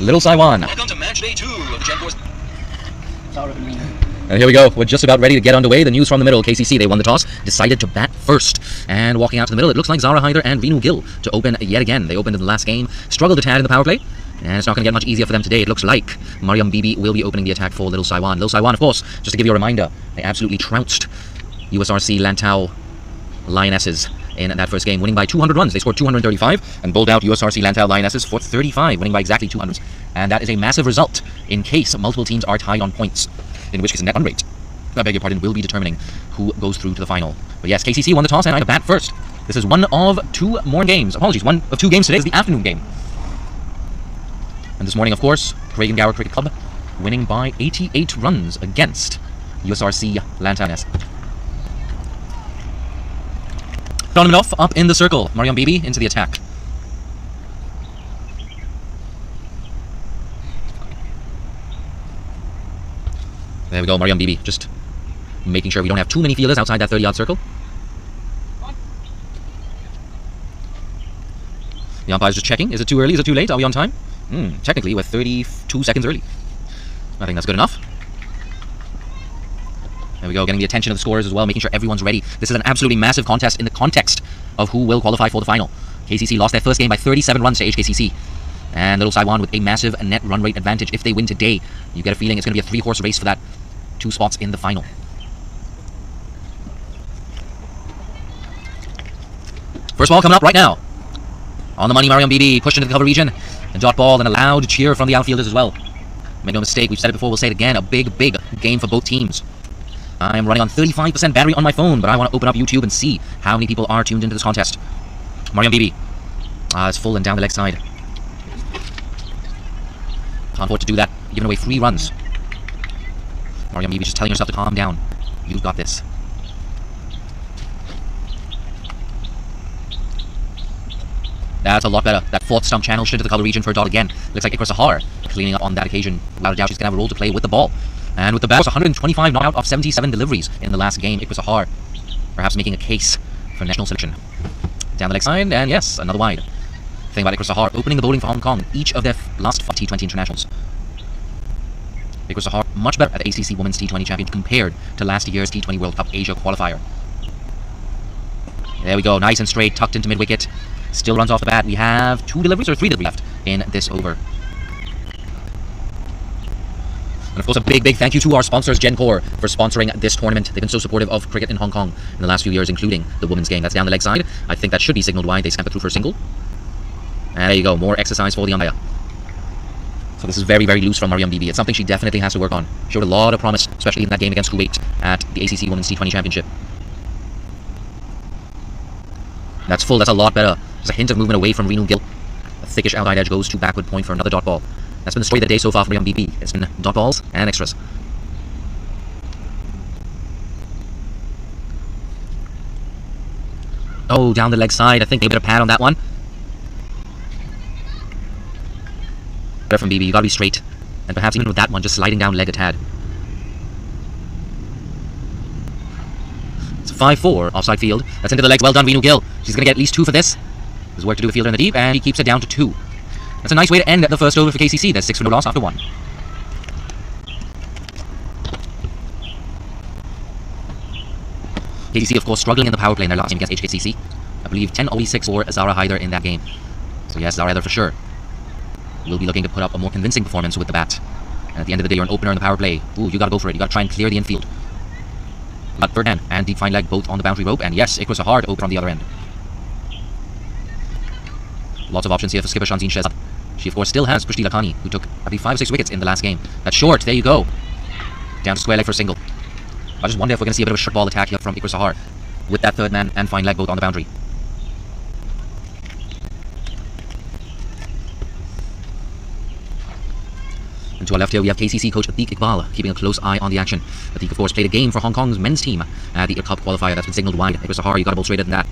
Little Saiwan. Welcome to match day 2 of Gen 4's. And here we go. We're just about ready to get underway. The news from the middle. KCC, they won the toss, decided to bat first. And walking out to the middle, it looks like Zara Haider and Reenu Gill to open yet again. They opened in the last game, struggled a tad in the power play, and it's not going to get much easier for them today. It looks like Mariam Bibi will be opening the attack for Little Saiwan. Little Saiwan, of course, just to give you a reminder, they absolutely trounced USRC Lantau Lionesses in that first game, winning by 200 runs. They scored 235 and bowled out USRC Lantau Lionesses for 35, winning by exactly 200. And that is a massive result in case multiple teams are tied on points, in which case net run rate, I beg your pardon, will be determining who goes through to the final. But yes, KCC won the toss and I bat first. This is one of 2 more games. Apologies, one of 2 games today. This is the afternoon game. And this morning, of course, Craigenggower Cricket Club winning by 88 runs against USRC Lantau. On off, up in the circle. Mariam Bibi into the attack. There we go, Mariam Bibi, just making sure we don't have too many fielders outside that 30-yard circle. The umpire's just checking. Is it too early? Is it too late? Are we on time? Technically, we're 32 seconds early. I think that's good enough. There we go, getting the attention of the scorers as well, making sure everyone's ready. This is an absolutely massive contest in the context of who will qualify for the final. KCC lost their first game by 37 runs to HKCC. And Little Saiwan with a massive net run rate advantage. If they win today, you get a feeling it's going to be a 3-horse race for that 2 spots in the final. First ball coming up right now. On the money, Mariam Bibi pushed into the cover region. A dot ball and a loud cheer from the outfielders as well. Make no mistake, we've said it before, we'll say it again. A big, big game for both teams. I am running on 35% battery on my phone, but I want to open up YouTube and see how many people are tuned into this contest. Mariam Bibi. It's full and down the leg side. Can't afford to do that. Giving away 3 runs. Mariam Bibi just telling herself to calm down. You've got this. That's a lot better. That 4th stump channel straight to the color region for a dot again. Looks like Ikra Sahar cleaning up on that occasion. Without a doubt, she's going to have a role to play with the ball. And with the bat, 125 not out of 77 deliveries in the last game. Ikra Sahar perhaps making a case for national selection. Down the leg side, and yes, another wide. Thing about Ikra Sahar, opening the bowling for Hong Kong each of their last 5 T20 internationals. Ikra Sahar much better at the ACC Women's T20 Championship compared to last year's T20 World Cup Asia qualifier. There we go, nice and straight, tucked into mid-wicket. Still runs off the bat. We have 2 deliveries or 3 deliveries left in this over. And of course, a big, big thank you to our sponsors, GenCore, for sponsoring this tournament. They've been so supportive of cricket in Hong Kong in the last few years, including the women's game. That's down the leg side. I think that should be signaled wide. They scampered through for a single. And there you go, more exercise for the umpire. So this is very, very loose from Mariam Bibi. It's something she definitely has to work on. Showed a lot of promise, especially in that game against Kuwait at the ACC Women's T20 Championship. That's full, that's a lot better. There's a hint of movement away from Reenu Gill. A thickish outside edge goes to backward point for another dot ball. That's been the story of the day so far for Mariam Bibi. It's been dot balls and extras. Oh, down the leg side. I think maybe a pad on that one. Better from Bibi. You gotta be straight. And perhaps even with that one, just sliding down leg a tad. It's 5-4 offside field. That's into the legs. Well done, Reenu Gill. She's gonna get at least 2 for this. There's work to do with fielder in the deep, and he keeps it down to 2. That's a nice way to end the first over for KCC. There's 6 for no loss after 1. KCC, of course, struggling in the power play in their last game against HKCC. I believe 10 OE6 for Zara Haider in that game. So yes, Zara Haider for sure will be looking to put up a more convincing performance with the bat. And at the end of the day, you're an opener in the power play. Ooh, you gotta go for it. You gotta try and clear the infield. But third hand and deep fine leg both on the boundary rope. And yes, Ikra Sahar to open on the other end. Lots of options here for skipper Shanzeen Shehzad. She, of course, still has Prishti Lakhani, who took, I believe, 5 or 6 wickets in the last game. That's short. There you go. Down to square leg for a single. I just wonder if we're going to see a bit of a short ball attack here from Ikra Sahar with that third man and fine leg both on the boundary. And to our left here, we have KCC coach Atiq Iqbal keeping a close eye on the action. Atiq, of course, played a game for Hong Kong's men's team at the Cup qualifier. That's been signalled wide. Ikra Sahar, you got to bowl straighter than that.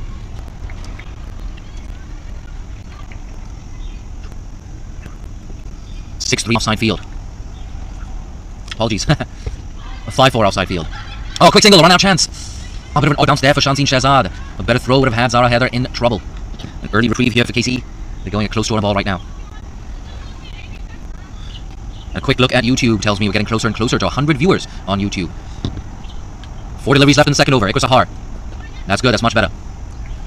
.6-3 offside field. Apologies. A 5-4 offside field. Oh, quick single, run out chance. A bit of an odd bounce there for Shanzeen Shehzad. A better throw would have had Zara Haider in trouble. An early reprieve here for KC. They're going close to on the ball right now. A quick look at YouTube tells me we're getting closer and closer to 100 viewers on YouTube. 4 deliveries left in the second over. Sahar. That's good. That's much better.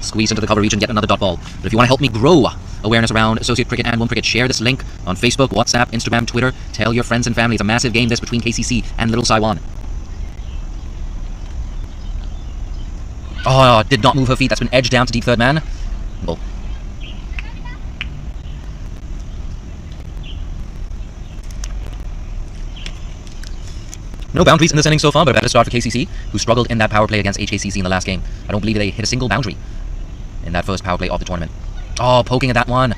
Squeeze into the cover region, get another dot ball. But if you want to help me grow awareness around associate cricket and women cricket, share this link on Facebook, WhatsApp, Instagram, Twitter. Tell your friends and family. It's a massive game this between KCC and Little Saiwan. Oh, did not move her feet. That's been edged down to deep third man. Bull. No boundaries in this inning so far, but a better start for KCC, who struggled in that power play against HKCC in the last game. I don't believe they hit a single boundary in that first power play of the tournament. Oh, poking at that one.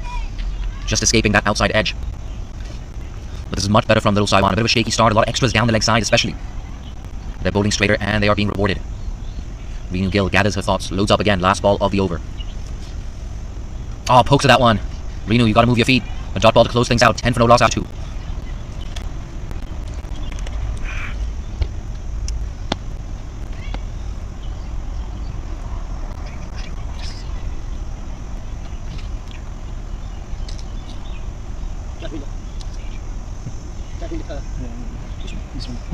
Just escaping that outside edge. But this is much better from Little Saiwan. A bit of a shaky start, a lot of extras down the leg side especially. They're bowling straighter and they are being rewarded. Reenu Gill gathers her thoughts, loads up again, last ball of the over. Oh, pokes at that one. Reenu, you gotta move your feet. A dot ball to close things out. 10 for no loss out 2.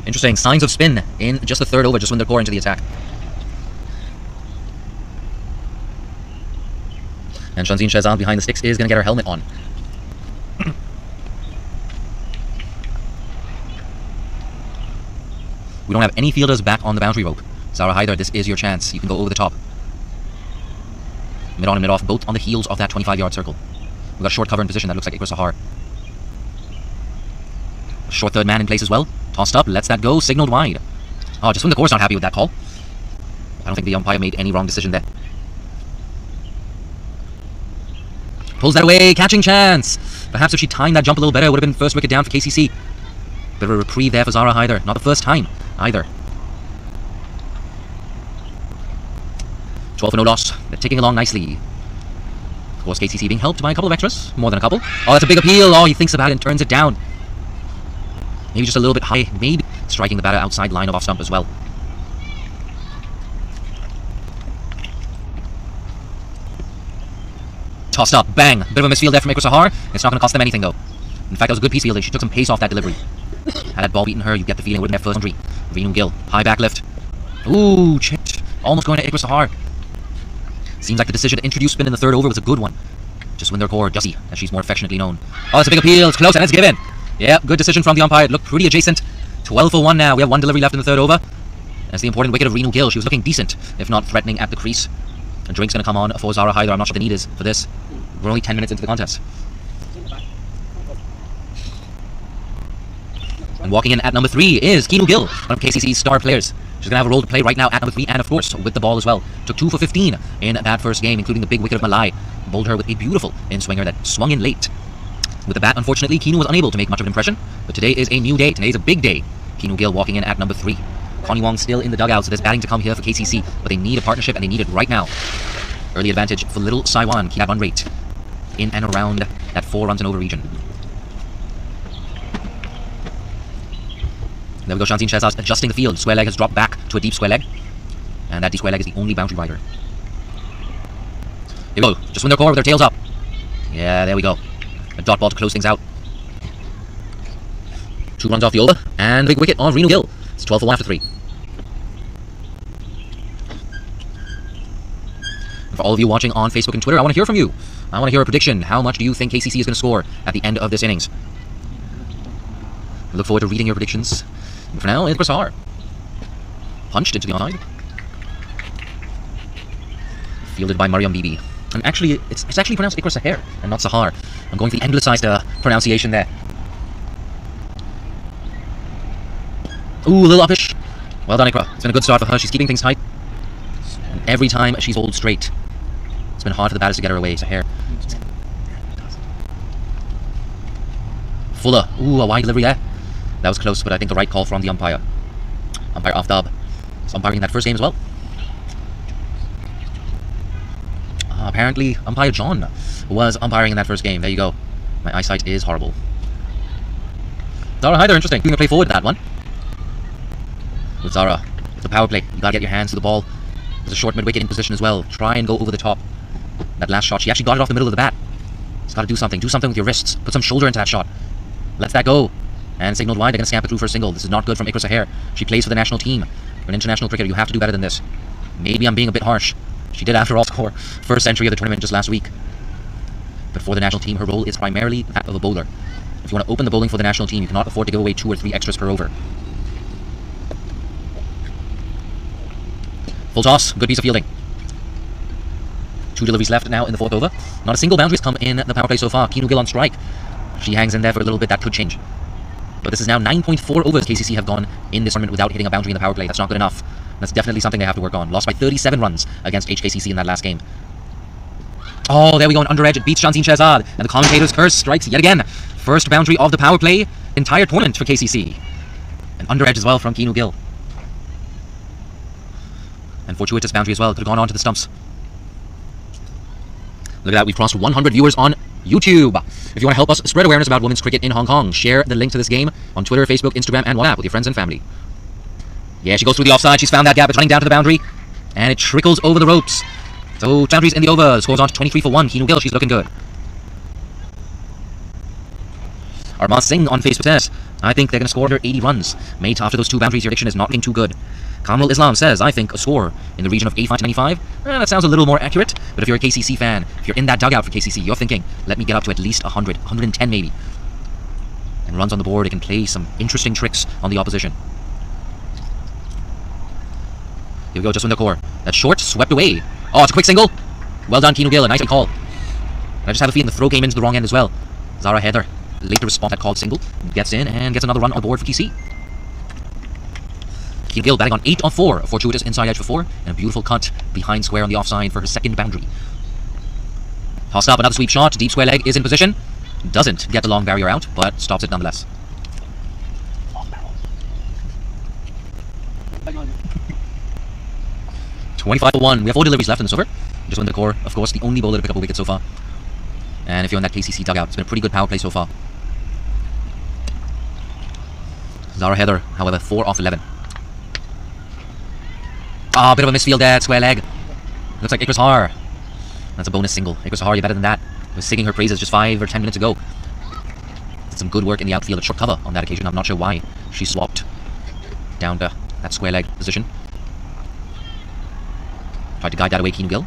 Interesting. Signs of spin in just the third over, just when they're core into the attack. And Shanzeen Shahzad behind the sticks is going to get her helmet on. We don't have any fielders back on the boundary rope. Zara Haider, this is your chance. You can go over the top. Mid on and mid off, both on the heels of that 25-yard circle. We've got a short cover in position that looks like Sahar. Short third man in place as well. Tossed up, lets that go, signaled wide. Oh, just when the core's not happy with that call. I don't think the umpire made any wrong decision there. Pulls that away, catching chance. Perhaps if she timed that jump a little better, it would have been first wicket down for KCC. Bit of a reprieve there for Zara Haider. Not the first time either. 12 for no loss. They're ticking along nicely. Of course, KCC being helped by a couple of extras. More than a couple. Oh, that's a big appeal. Oh, he thinks about it and turns it down. Maybe just a little bit high. Maybe striking the batter outside line of off stump as well. Tossed up. Bang. Bit of a misfield there from Sahar. It's not going to cost them anything, though. In fact, that was a good piece fielding. She took some pace off that delivery. Had that ball beaten her, you get the feeling it would have been their first boundary. Reenu Gill. High back lift. Ooh, chipped. Almost going to Sahar. Seems like the decision to introduce spin in the third over was a good one. Just when their core, Jussie, as she's more affectionately known. Oh, it's a big appeal. It's close and it's given. Yeah, good decision from the umpire. It looked pretty adjacent. 12 for 1 now. We have one delivery left in the third over. That's the important wicket of Reenu Gill. She was looking decent, if not threatening at the crease. A drink's going to come on for Zara Haider. I'm not sure the need is for this. We're only 10 minutes into the contest. And walking in at number 3 is Reenu Gill, one of KCC's star players. She's going to have a role to play right now at number 3 and, of course, with the ball as well. Took 2 for 15 in that first game, including the big wicket of Malai. Bowled her with a beautiful in-swinger that swung in late. With the bat, unfortunately, Reenu was unable to make much of an impression. But today is a new day. Today is a big day. Reenu Gill walking in at number 3. Connie Wong still in the dugout, so there's batting to come here for KCC. But they need a partnership, and they need it right now. Early advantage for Little Saiwan. Keep that run rate in and around that 4 runs and over region. There we go, Shanzeen Shahzad adjusting the field. Square leg has dropped back to a deep square leg. And that deep square leg is the only boundary rider. Here we go. Just when they're core with their tails up. Yeah, there we go. A dot ball to close things out. 2 runs off the over. And the big wicket on Reenu Gill. It's 12 for 1 after 3. And for all of you watching on Facebook and Twitter, I want to hear from you. I want to hear a prediction. How much do you think KCC is going to score at the end of this innings? I look forward to reading your predictions. But for now, it's Sahar. Punched into the onside. Fielded by Mariam Bibi. And actually, it's actually pronounced Ikra Sahar and not Sahar. I'm going for the anglicized pronunciation there. Ooh, a little uppish. Well done, Ikra. It's been a good start for her. She's keeping things tight. And every time she's bowled straight, it's been hard for the batters to get her away. Sahar. Fuller. Ooh, a wide delivery there. That was close, but I think the right call from the umpire. Umpire Aftab. He's umpiring that first game as well. Apparently, umpire John was umpiring in that first game. There you go. My eyesight is horrible. Zara Haider, interesting. Doing a play forward to that one. With Zara, it's a power play. You gotta get your hands to the ball. There's a short mid-wicket in position as well. Try and go over the top. That last shot, she actually got it off the middle of the bat. Just gotta do something. Do something with your wrists. Put some shoulder into that shot. Lets that go. and signaled wide. They're going to scamper through for a single. This is not good from Ikra Saher. She plays for the national team. For an international cricketer, you have to do better than this. Maybe I'm being a bit harsh. She did, after all, score first century of the tournament just last week. But for the national team, her role is primarily that of a bowler. If you want to open the bowling for the national team, you cannot afford to give away 2 or 3 extras per over. Full toss, good piece of fielding. 2 deliveries left now in the 4th over. Not a single boundary has come in the power play so far. Kinu Gill on strike. She hangs in there for a little bit. That could change. But this is now 9.4 overs KCC have gone in this tournament without hitting a boundary in the power play. That's not good enough. That's definitely something they have to work on. Lost by 37 runs against HKCC in that last game. Oh, there we go, an under edge. It beats Shanzeen Shehzad. And the commentator's curse strikes yet again. First boundary of the power play. Entire tournament for KCC. An under edge as well from Kinu Gill. And fortuitous boundary as well. Could have gone on to the stumps. Look at that. We've crossed 100 viewers on YouTube. If you want to help us spread awareness about women's cricket in Hong Kong, share the link to this game on Twitter, Facebook, Instagram, and WhatsApp with your friends and family. Yeah, she goes through the offside. She's found that gap. It's running down to the boundary. And it trickles over the ropes. So, boundaries in the over. Scores on to 23 for 1. Kinu Gill, she's looking good. Arman Singh on Facebook says, I think they're going to score under 80 runs. Mate, after those 2 boundaries, your diction is not looking too good. Kamrul Islam says, I think a score in the region of 85 to 95. That sounds a little more accurate. But if you're a KCC fan, if you're in that dugout for KCC, you're thinking, let me get up to at least 100, 110 maybe. And runs on the board, it can play some interesting tricks on the opposition. Here we go, just win the core. That's short, swept away. Oh, it's a quick single. Well done, Kinu Gill, a nice call. I just have a feeling the throw came into the wrong end as well. Zara Heather, late to respond that called single, gets in and gets another run on board for KC. Kinu Gill batting on 8 of 4, a fortuitous inside edge for 4, and a beautiful cut behind square on the offside for her second boundary. Tossed up, another sweep shot, deep square leg is in position. Doesn't get the long barrier out, but stops it nonetheless. 25 for 1. We have 4 deliveries left in this over. Just win the core. Of course, the only bowler to pick up a wicket so far. And if you're in that KCC dugout, it's been a pretty good power play so far. Zara Heather, however, 4 off 11. Ah, bit of a misfield there, square leg. Looks like Ikra Saher. That's a bonus single. Ikra Saher, you're better than that. I was singing her praises just 5 or 10 minutes ago. Did some good work in the outfield at short cover on that occasion. I'm not sure why she swapped down to that square leg position. Tried to guide that away, Kinu Gill.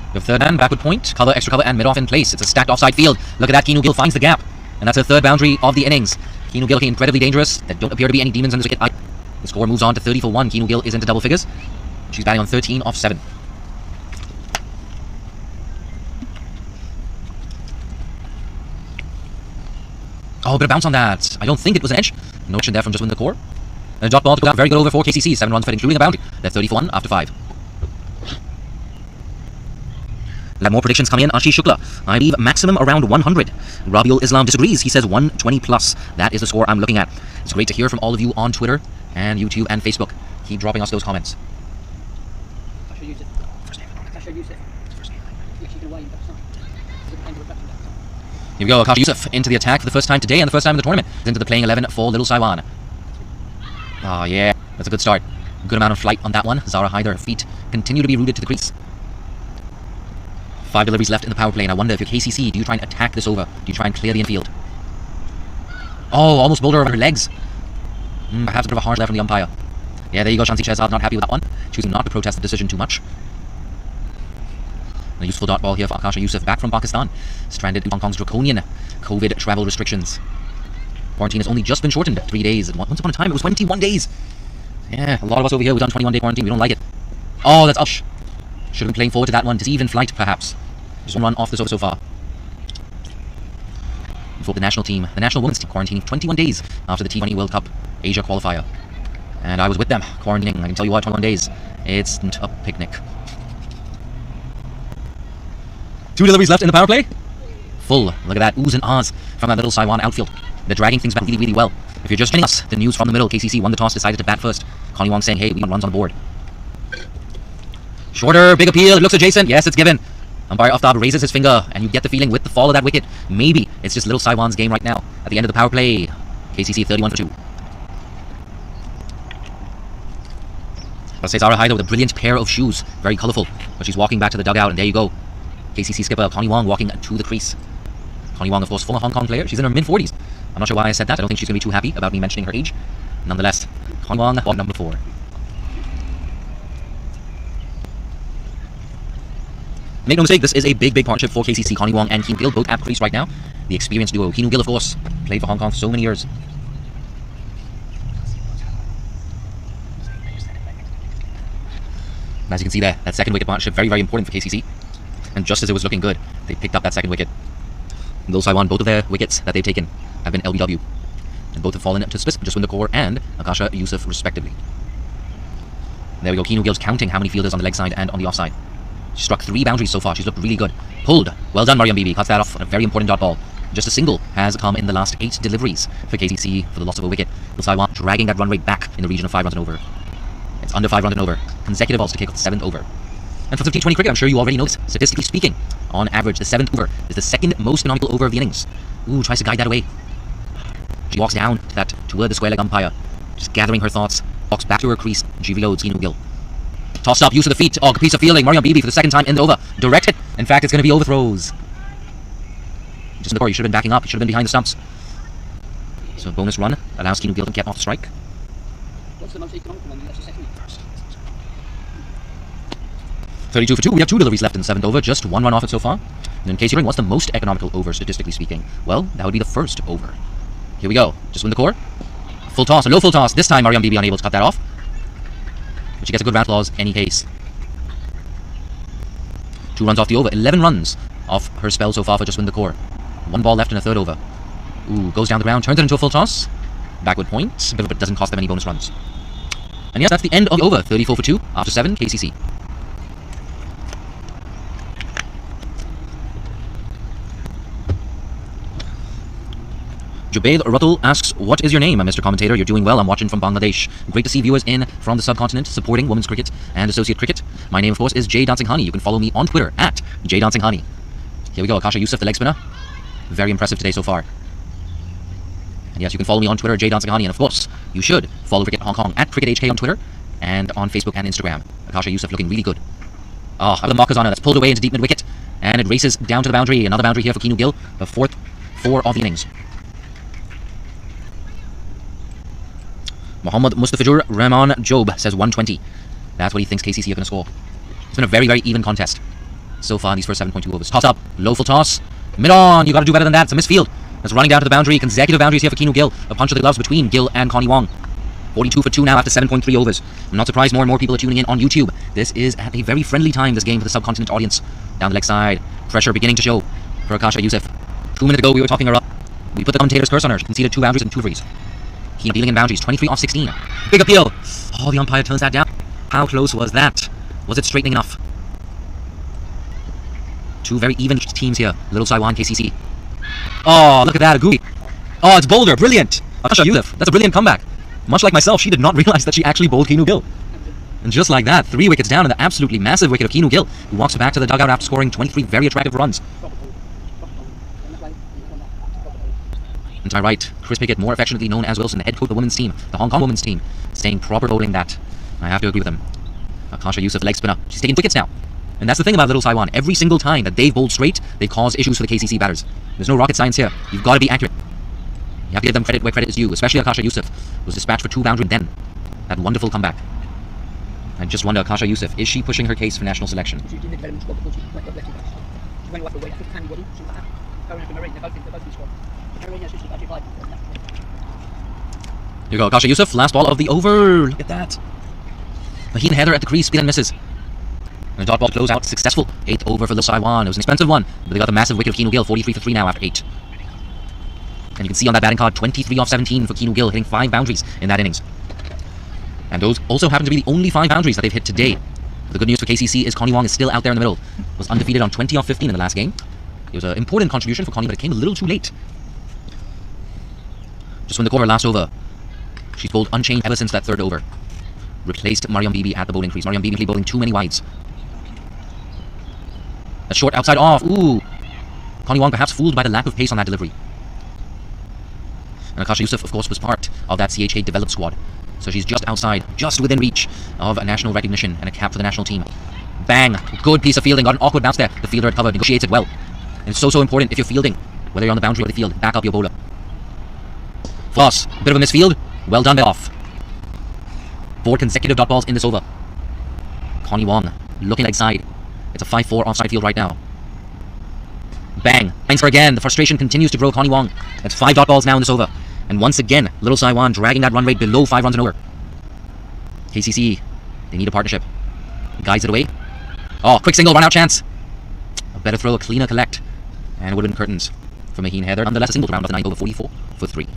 We have third man, backward point, cover, extra cover, and mid-off in place. It's a stacked offside field. Look at that, Kinu Gill finds the gap. And that's her 3rd boundary of the innings. Kinu Gill looking incredibly dangerous. There don't appear to be any demons in this wicket. The score moves on to 30 for 1. Kinu Gill is into double figures. She's batting on 13 off 7. Oh, a bit of bounce on that. I don't think it was an edge. No action there from just win the core. And a dot ball to go down. Very good over for KCC. 7 runs fed, including a boundary. They're 30 for 1 after 5. We'll have more predictions coming in. Ashish Shukla, I believe maximum around 100. Rabiul Islam disagrees. He says 120 plus. That is the score I'm looking at. It's great to hear from all of you on Twitter and YouTube and Facebook. Keep dropping us those comments. Here we go. Akasha Yusuf into the attack for the first time today and the first time in the tournament. Into the playing 11 for Little Saiwan. Oh yeah, that's a good start. Good amount of flight on that one. Zara Hyder, her feet continue to be rooted to the crease. 5 deliveries left in the power play, and I wonder if you're KCC, do you try and attack this over? Do you try and clear the infield? Oh, almost bowled her over her legs. Perhaps a bit of a harsh left from the umpire. Yeah, there you go, Shanzeen Shehzad, not happy with that one. Choosing not to protest the decision too much. A useful dot ball here for Akasha Yusuf, back from Pakistan. Stranded due to Hong Kong's draconian COVID travel restrictions. Quarantine has only just been shortened 3 days. Once upon a time, it was 21 days. Yeah, a lot of us over here, we've done 21-day quarantine. We don't like it. Oh, that's Ush. Should have been playing forward to that one. Deceive in flight, perhaps. Just 1 run off this over so far. For the national team, the national women's team, quarantining 21 days after the T20 World Cup Asia qualifier. And I was with them, quarantining. I can tell you what, 21 days. It's a picnic. 2 deliveries left in the power play. Full. Look at that. Oohs and ahs from that Little Saiwan outfield. They're dragging things back really, really well. If you're just joining us, the news from the middle, KCC won the toss, decided to bat first. Connie Wong saying, hey, we want runs on the board. Shorter, big appeal, it looks adjacent. Yes, it's given. Umpire Aftab raises his finger, and you get the feeling with the fall of that wicket, maybe it's just Little Saiwan's game right now. At the end of the power play, KCC 31 for 2. I'll say Zara Hyder with a brilliant pair of shoes. Very colourful. But she's walking back to the dugout, and there you go. KCC skipper Connie Wong walking to the crease. Connie Wong, of course, former Hong Kong player. She's in her mid-40s. I'm not sure why I said that. I don't think she's going to be too happy about me mentioning her age. Nonetheless, Connie Wong, ball number 4. Make no mistake, this is a big partnership for KCC. Connie Wong and Keanu Gill, both at crease right now. The experienced duo. Keanu Gill, of course, played for Hong Kong for so many years. And as you can see there, that second wicket partnership, very, very important for KCC. And just as it was looking good, they picked up that second wicket. And those Taiwan, both of their wickets that they've taken have been LBW. And both have fallen to Jaswinder Kaur and Akasha Yusuf, respectively. And there we go, Keanu Gill's counting how many fielders on the leg side and on the offside. She struck 3 boundaries so far. She's looked really good. Pulled. Well done, Mariam Bibi. Cuts that off on a very important dot ball. Just a single has come in the last 8 deliveries for KCC for the loss of a wicket. Taiwan dragging that run rate back in the region of 5 runs and over. It's under 5 runs and over. Consecutive balls to kick off the 7th over. And for 15-20 cricket, I'm sure you already know this. Statistically speaking, on average, the 7th over is the second most economical over of the innings. Ooh, tries to guide that away. She walks down to that toward the square leg umpire. Just gathering her thoughts. Walks back to her crease. She reloads Keanu Gill. Tossed up, use of the feet. Oh, piece of fielding. Mariam Bibi for the second time in the over. Directed. In fact, it's going to be overthrows. Just in the core, you should have been backing up. You should have been behind the stumps. So a bonus run allows Keanu Gill to get off the strike. What's the most economical one? That's the second one. 32 for 2. We have 2 deliveries left in the 7th over. Just 1 run off it so far. And then KC Ring, what's the most economical over, statistically speaking? Well, that would be the first over. Here we go. Just win the core. Full toss, a low full toss. This time, Mariam Bibi unable to cut that off. But she gets a good round clause any case. 2 runs off the over. 11 runs off her spell so far for just win the core. 1 ball left in the 3rd over. Ooh, goes down the ground, turns it into a full toss. Backward point, but it doesn't cost them any bonus runs. And yes, that's the end of the over. 34 for 2 after 7, KCC. Jubaid Rutul asks, what is your name, Mr. Commentator? You're doing well. I'm watching from Bangladesh. Great to see viewers in from the subcontinent supporting women's cricket and associate cricket. My name, of course, is J Dancing Honey. You can follow me on Twitter at J Dancing Honey. Here we go. Akasha Yusuf, the leg spinner. Very impressive today so far. And yes, you can follow me on Twitter, J Dancing Honey. And of course, you should follow Cricket Hong Kong at Cricket HK on Twitter and on Facebook and Instagram. Akasha Yusuf looking really good. Oh, the markers on her. That's pulled away into deep mid wicket. And it races down to the boundary. Another boundary here for Keanu Gill. The 4th 4 of the innings. Muhammad Mustafizur Rahman Job says 120. That's what he thinks KCC are going to score. It's been a very, very even contest so far in these first 7.2 overs. Toss up, low full toss, mid on. You got to do better than that. It's a misfield. That's running down to the boundary. Consecutive boundaries here for Keanu Gill. A punch of the gloves between Gill and Connie Wong. 42 for 2 now after 7.3 overs. I'm not surprised more and more people are tuning in on YouTube. This is at a very friendly time, this game, for the subcontinent audience. Down the leg side. Pressure beginning to show for Akasha Yusuf. 2 minutes ago, we were talking her up. We put the commentator's curse on her. She conceded 2 boundaries and 2 frees. Keanu dealing in boundaries. 23 off 16. Big appeal. Oh, the umpire turns that down. How close was that? Was it straightening enough? 2 very even teams here. Little Taiwan, KCC. Oh, look at that. A gooey. Oh, it's Boulder. Brilliant. Akasha Yusuf. That's a brilliant comeback. Much like myself, she did not realize that she actually bowled Keanu Gill. And just like that, 3 wickets down and the absolutely massive wicket of Keanu Gill, who walks back to the dugout after scoring 23 very attractive runs. And to my right, Chris Pickett, more affectionately known as Wilson, the head coach of the women's team, the Hong Kong women's team, saying proper bowling that. I have to agree with him. Akasha Yusuf, leg spinner. She's taking wickets now. And that's the thing about Little Taiwan. Every single time that they've bowled straight, they cause issues for the KCC batters. There's no rocket science here. You've got to be accurate. You have to give them credit where credit is due, especially Akasha Yusuf, who was dispatched for 2 boundaries then. That wonderful comeback. I just wonder, Akasha Yusuf, is she pushing her case for national selection? Here you go, Akasha Yusuf, last ball of the over. Look at that. Maheen Heather at the crease, speed and misses. And the dot ball close out, successful. 8th over for Little Taiwan. It was an expensive one, but they got the massive wicket of Keanu Gill, 43 for 3 now after 8. And you can see on that batting card, 23 off 17 for Keanu Gill, hitting 5 boundaries in that innings. And those also happen to be the only 5 boundaries that they've hit today. The good news for KCC is Connie Wong is still out there in the middle. Was undefeated on 20 off 15 in the last game. It was an important contribution for Connie, but it came a little too late. Just when the cover last over. She's bowled unchanged ever since that 3rd over. Replaced Mariam Bibi at the bowling crease. Mariam Bibi bowling too many wides. A short outside off. Ooh. Connie Wong perhaps fooled by the lack of pace on that delivery. And Akasha Yusuf, of course, was part of that CHA developed squad. So she's just outside, just within reach of a national recognition and a cap for the national team. Bang. Good piece of fielding. Got an awkward bounce there. The fielder had covered. Negotiates it well. And it's so important if you're fielding, whether you're on the boundary or the field, back up your bowler. Floss. Bit of a misfield. Well done off. 4 consecutive dot balls in this over. Connie Wong looking leg side. It's a 5-4 offside field right now. Bang. Finds her again. The frustration continues to grow. Connie Wong. That's 5 dot balls now in this over. And once again, little Saiwan dragging that run rate below 5 runs an over. KCC, they need a partnership. Guides it away. Oh, quick single, run out chance. A better throw, a cleaner collect. And it would have been curtains for Maheen Heather. Nonetheless, a single to round off the 9th over, 44 for 3.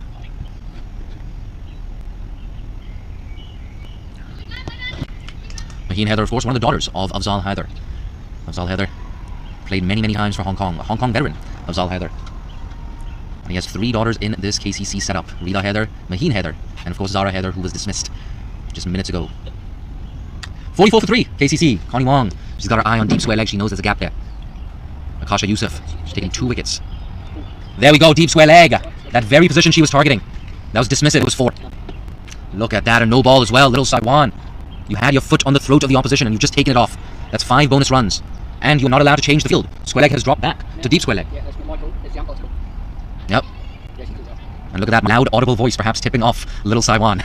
Maheen Heather, of course, one of the daughters of Afzal Haider. Afzal Haider played many, many times for Hong Kong. A Hong Kong veteran, Afzal Haider. And he has 3 daughters in this KCC setup. Rida Haider, Maheen Heather, and of course Zara Haider, who was dismissed just minutes ago. 44 for 3, KCC. Connie Wong, she's got her eye on deep square leg. She knows there's a gap there. Akasha Youssef, she's taking 2 wickets. There we go, deep square leg. That very position she was targeting. That was dismissive, it was 4. Look at that, a no ball as well, little Saiwan. You had your foot on the throat of the opposition and you've just taken it off. That's 5 bonus runs. And you're not allowed to change the field. Square leg has dropped back to deep square leg. Yeah, that's my call. It's the ump's call. Yep. Yes, he does that. And look at that loud, audible voice perhaps tipping off little Saiwan.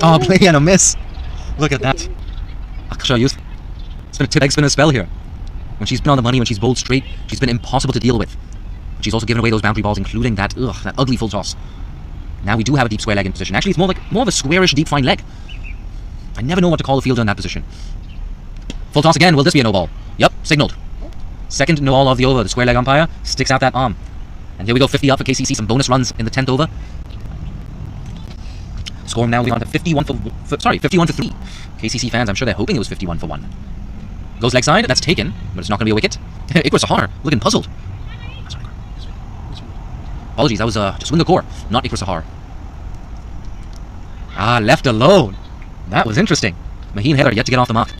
Oh, play and a miss. Look at that. Akasha Youssef. It's been a tip egg spinner spell here. When she's been on the money, when she's bowled straight, she's been impossible to deal with. But she's also given away those boundary balls, including that ugly full toss. Now we do have a deep square leg in position. Actually, it's more of a squarish deep fine leg. I never know what to call the fielder in that position. Full toss again. Will this be a no ball? Yep, signaled. Second no ball of the over. The square leg umpire sticks out that arm. And here we go, 50 up for KCC. Some bonus runs in the 10th over. Score now on to 51 for 3. KCC fans, I'm sure they're hoping it was 51 for 1. Goes leg side. That's taken, but it's not going to be a wicket. Ikra Sahar looking puzzled. Apologies, that was just Winger Kaur, not Ikra Sahar. Ah, left alone. That was interesting. Maheen Heather yet to get off the mark.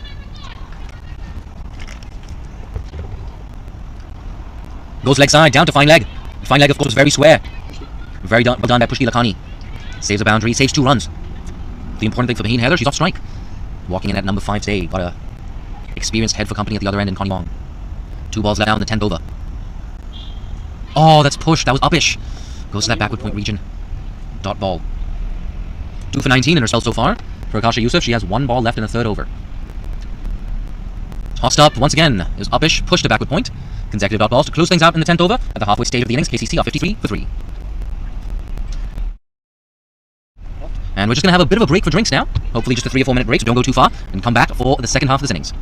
Goes leg side, down to fine leg. Fine leg, of course, was very square. Very well done by Pushti Lakhani. Saves a boundary, saves 2 runs. The important thing for Maheen Heather, she's off strike. Walking in at number 5 today. Got a experienced head for company at the other end in Connie Wong. 2 balls down in the 10th over. Oh, that's pushed. That was uppish. Goes to that backward point region. Dot ball. 2 for 19 in herself so far. For Akasha Youssef, she has 1 ball left in the 3rd over. Tossed up once again. Is uppish. Pushed to backward point. Consecutive dot balls to close things out in the 10th over. At the halfway stage of the innings, KCC off 53 for 3. And we're just going to have a bit of a break for drinks now. Hopefully just a 3 or 4 minute break, so don't go too far. And come back for the second half of this innings.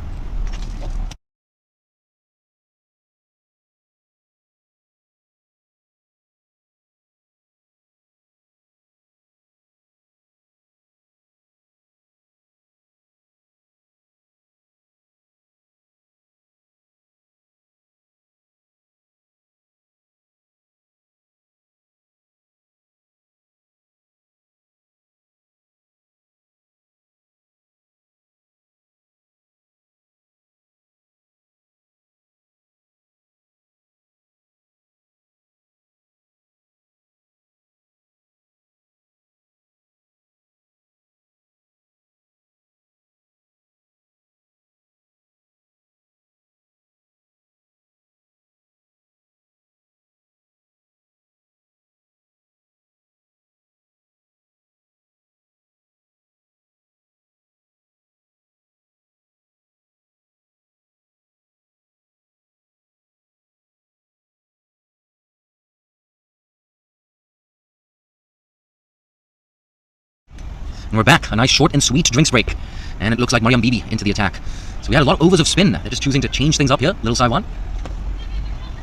And we're back. A nice short and sweet drinks break. And it looks like Mariam Bibi into the attack. So we had a lot of overs of spin. They're just choosing to change things up here. Little Saiwan.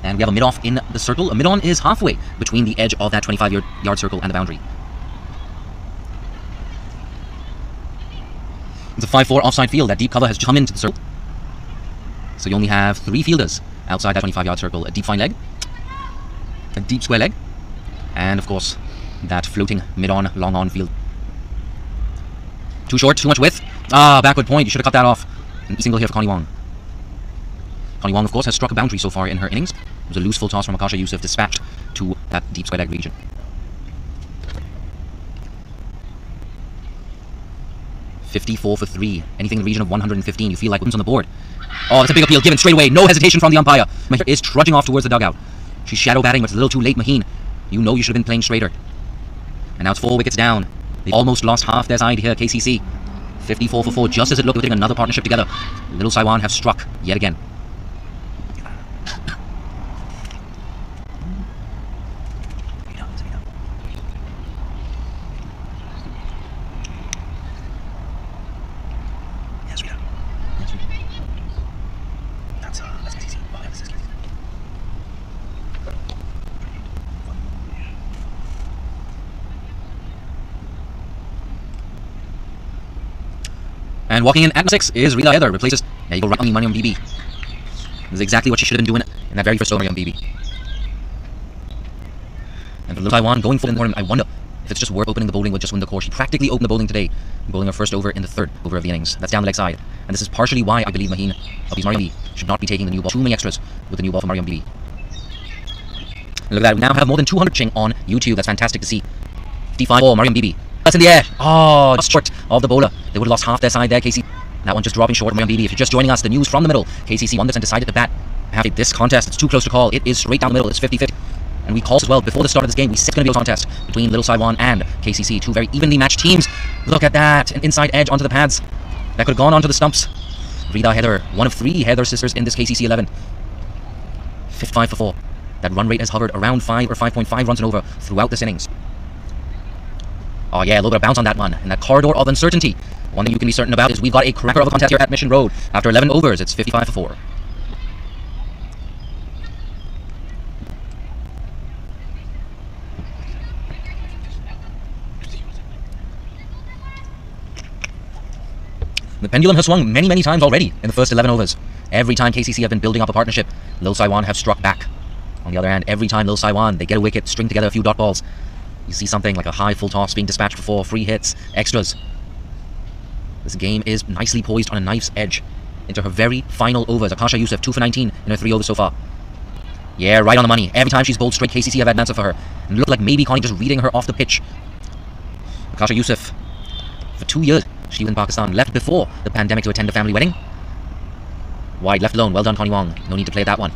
And we have a mid-off in the circle. A mid-on is halfway between the edge of that 25-yard circle and the boundary. It's a 5-4 offside field. That deep cover has come into the circle. So you only have 3 fielders outside that 25-yard circle. A deep fine leg. A deep square leg. And, of course, that floating mid-on, long-on field. Too short, too much width. Ah, backward point. You should have cut that off. An single here for Connie Wong. Connie Wong, of course, has struck a boundary so far in her innings. It was a loose full toss from Akasha Youssef, dispatched to that deep square leg region. 54 for 3. Anything in the region of 115, you feel like wins on the board. Oh, that's a big appeal given straight away. No hesitation from the umpire. Maheen is trudging off towards the dugout. She's shadow batting, but it's a little too late, Maheen. You know you should have been playing straighter. And now it's 4 wickets down. They almost lost half their side here, KCC. 54 for 4, just as it looked like putting another partnership together. Little Saiwan have struck yet again. And walking in at number 6 is Rita Heather, replaces there you go, right on the money on BB. This is exactly what she should have been doing in that very first over on BB. And for little Taiwan going for the tournament, I wonder if it's just worth opening the bowling would just win the course. She practically opened the bowling today, bowling her first over in the 3rd over of the innings. That's down the leg side. And this is partially why I believe Maheen of these Mariam BB should not be taking the new ball. Too many extras with the new ball for Mariam BB. And look at that, we now have more than 200 ching on YouTube. That's fantastic to see. 55 for Mariam BB. That's in the air. Oh, just short of the bowler. They would have lost half their side there, KCC. That one just dropping short of Mariam BB. If you're just joining us, the news from the middle. KCC won this and decided to bat. Having this contest, it's too close to call. It is straight down the middle. It's 50-50. And we called as well before the start of this game. We said it's going to be a contest between Little Saiwan and KCC. Two very evenly matched teams. Look at that. An inside edge onto the pads. That could have gone onto the stumps. Rita Heather, one of 3 Heather sisters in this KCC 11. 55 for 4. That run rate has hovered around 5 or 5.5 runs and over throughout this innings. Oh yeah, a little bit of bounce on that one. And that corridor of uncertainty. One thing you can be certain about is we've got a cracker of a contest here at Mission Road. After 11 overs, it's 55 for 4. The pendulum has swung many times already in the first 11 overs. Every time KCC have been building up a partnership, Lil Saiwan have struck back. On the other hand, every time Lil Saiwan, they get a wicket, string together a few dot balls. You see something like a high full toss being dispatched for 4, free hits, extras. This game is nicely poised on a knife's edge into her very final overs. Akasha Yusuf, 2 for 19 in her 3 overs so far. Yeah, right on the money. Every time she's bowled straight, KCC have had an answer for her. And it looked like maybe Connie just reading her off the pitch. Akasha Yusuf, for 2 years, she was in Pakistan, left before the pandemic to attend a family wedding. Wide, left alone. Well done, Connie Wong. No need to play that one.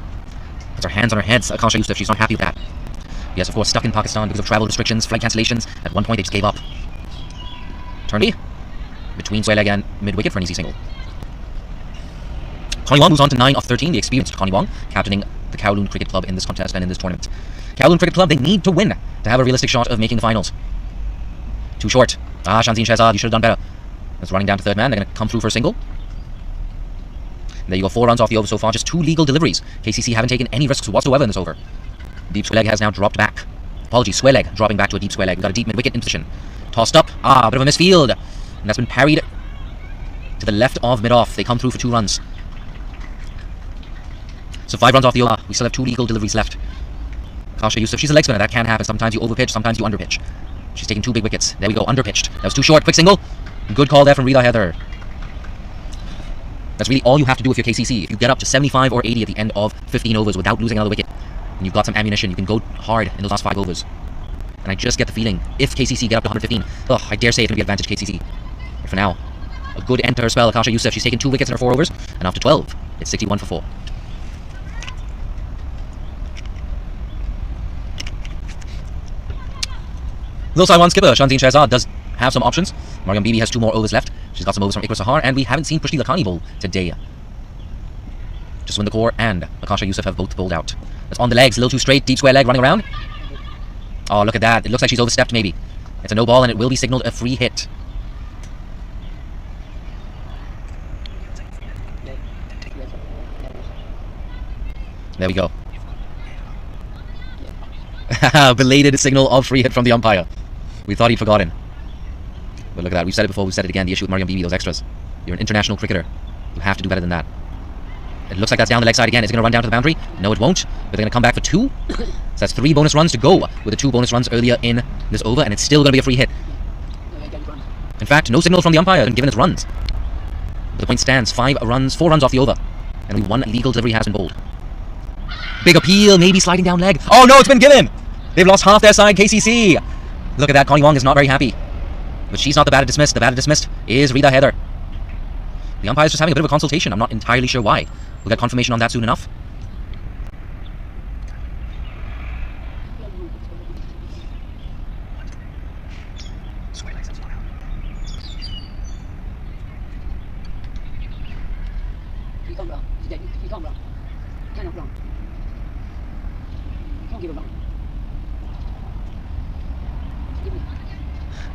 Puts her hands on her head. Akasha Yusuf, she's not happy with that. Yes, of course, stuck in Pakistan because of travel restrictions, flight cancellations. At one point, they just gave up. Turn B. Between Saiye and mid-wicket for an easy single. Connie Wong moves on to 9 of 13. The experienced Connie Wong, captaining the Kowloon Cricket Club in this contest and in this tournament. Kowloon Cricket Club, they need to win to have a realistic shot of making the finals. Too short. Shanzeen Shehzad, you should have done better. That's running down to 3rd man. They're going to come through for a single. There you go, 4 runs off the over so far. Just 2 legal deliveries. KCC haven't taken any risks whatsoever in this over. Deep square leg has now dropped back. Apologies, square leg dropping back to a deep square leg. We've got a deep mid-wicket in position. Tossed up. Bit of a misfield. And that's been parried to the left of mid-off. They come through for 2 runs. So 5 runs off the over. We still have 2 legal deliveries left. Akasha Yusuf, she's a leg spinner. That can happen. Sometimes you overpitch, sometimes you underpitch. She's taking 2 big wickets. There we go, underpitched. That was too short. Quick single. Good call there from Rita Heather. That's really all you have to do if you're KCC. If you get up to 75 or 80 at the end of 15 overs without losing another wicket, and you've got some ammunition, you can go hard in those last 5 overs. And I just get the feeling, if KCC get up to 115, I dare say it's going to be advantage KCC. But for now, a good end to her spell, Akasha Yusuf. She's taken 2 wickets in her 4 overs, and after 12, it's 61 for 4. Lil Saiwan skipper, Shanzeen Shehzad, does have some options. Mariam BB has 2 more overs left. She's got some overs from Ikra Sahar, and we haven't seen Prishti Lakhani bowl today. Just Win the Core and Akasha Yusuf have both bowled out. That's on the legs, a little too straight, deep square leg running around. Oh, look at that. It looks like she's overstepped maybe. It's a no ball and it will be signalled a free hit. There we go. Belated signal of free hit from the umpire. We thought he'd forgotten. But look at that. We've said it before, we've said it again. The issue with Mariam BB, those extras. You're an international cricketer. You have to do better than that. It looks like that's down the leg side again. Is it going to run down to the boundary? No, it won't. But they're going to come back for 2. So that's 3 bonus runs to go with the 2 bonus runs earlier in this over, and it's still going to be a free hit. In fact, no signal from the umpire given its runs. But the point stands. 4 runs off the over. And only 1 legal delivery has been bowled. Big appeal, maybe sliding down leg. Oh no, it's been given! They've lost half their side, KCC. Look at that, Connie Wong is not very happy. But she's not the batter dismissed. The batter dismissed is Rita Heather. The umpire's just having a bit of a consultation. I'm not entirely sure why. We'll get confirmation on that soon enough.